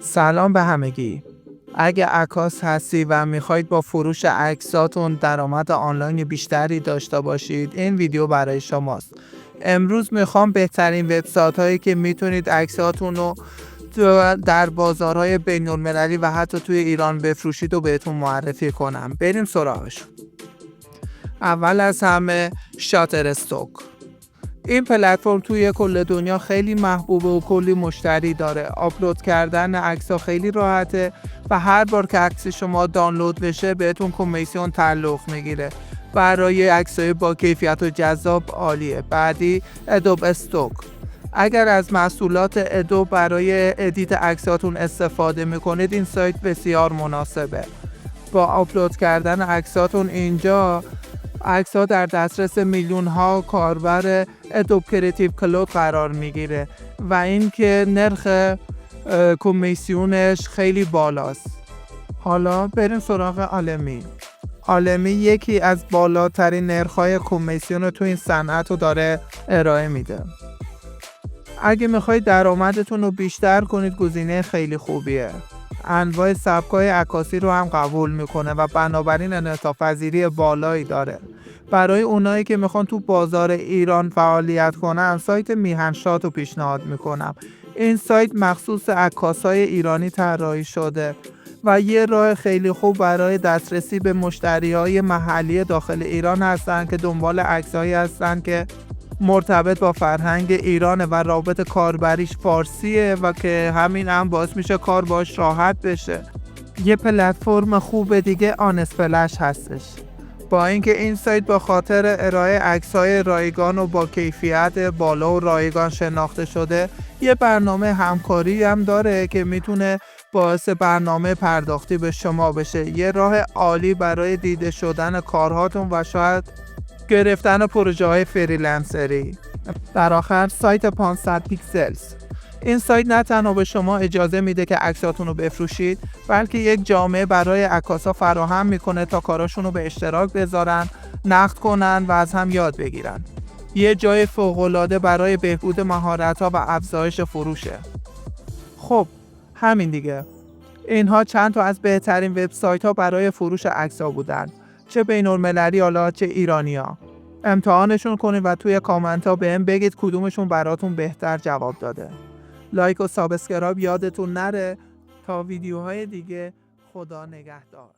سلام به همگی. اگه عکاس هستی و میخواید با فروش عکساتون درآمد آنلاین بیشتری داشته باشید، این ویدیو برای شماست. امروز میخوام بهترین وبسایت هایی که میتونید عکساتون رو در بازارهای بین المللی و حتی توی ایران بفروشید و بهتون معرفی کنم. بریم سراغشون. اول از همه شاتر استوک. این پلتفرم توی کل دنیا خیلی محبوبه و کلی مشتری داره. آپلود کردن عکس‌ها خیلی راحته و هر بار که عکس شما دانلود بشه بهتون کمیسیون تعلق میگیره. برای عکس‌های با کیفیت و جذاب عالیه. بعدی ادوب استوک. اگر از محصولات ادوب برای ادیت عکساتون استفاده میکنید، این سایت بسیار مناسبه. با آپلود کردن عکساتون اینجا عکس‌ها در دسترس میلیون‌ها کاربر ادوب کریتیو کلود قرار میگیره و اینکه نرخ کمیسیونش خیلی بالاست. حالا بریم سراغ عالمی یکی از بالاترین نرخ‌های کمیسیون رو تو این صنعت رو داره ارائه میده. اگه میخواید درآمدتون رو بیشتر کنید، گزینه خیلی خوبیه. انواع سبک‌های عکاسی رو هم قبول میکنه و بنابراین انعطاف پذیری بالایی داره. برای اونایی که میخوان تو بازار ایران فعالیت کنن، سایت میهنشات رو پیشنهاد میکنم. این سایت مخصوص عکاسای ایرانی طراحی شده و یه راه خیلی خوب برای دسترسی به مشتریای محلی داخل ایران هستن که دنبال عکسایی هستن که مرتبط با فرهنگ ایرانه و رابط کاربریش فارسیه و که همین هم باعث میشه کار باش راحت بشه. یه پلتفرم خوب دیگه آنسپلش هستش. با اینکه این سایت با خاطر ارائه عکس‌های رایگان و با کیفیت بالا و رایگان شناخته شده، یه برنامه همکاری هم داره که میتونه باعث برنامه پرداختی به شما بشه. یه راه عالی برای دیده شدن کارهاتون و شاید گرفتن پروژه های فریلنسری. در آخر سایت 500 پیکسلز. این سایت نه تنها به شما اجازه میده که عکساتون رو بفروشید، بلکه یک جامعه برای عکاسا فراهم میکنه تا کاراشون رو به اشتراک بذارن، نقد کنن و از هم یاد بگیرن. یه جای فوق‌العاده برای بهبود مهارت‌ها و افزایش فروشه. خب همین دیگه. اینها چند تا از بهترین وبسایت‌ها برای فروش عکس‌ها بودن، چه بین‌المللی حالا چه ایرانی‌ها. امتحانشون کنید و توی کامنت‌ها بهم بگید کدومشون براتون بهتر جواب داده. لایک و سابسکرایب یادتون نره. تا ویدیوهای دیگه، خدا نگهدار.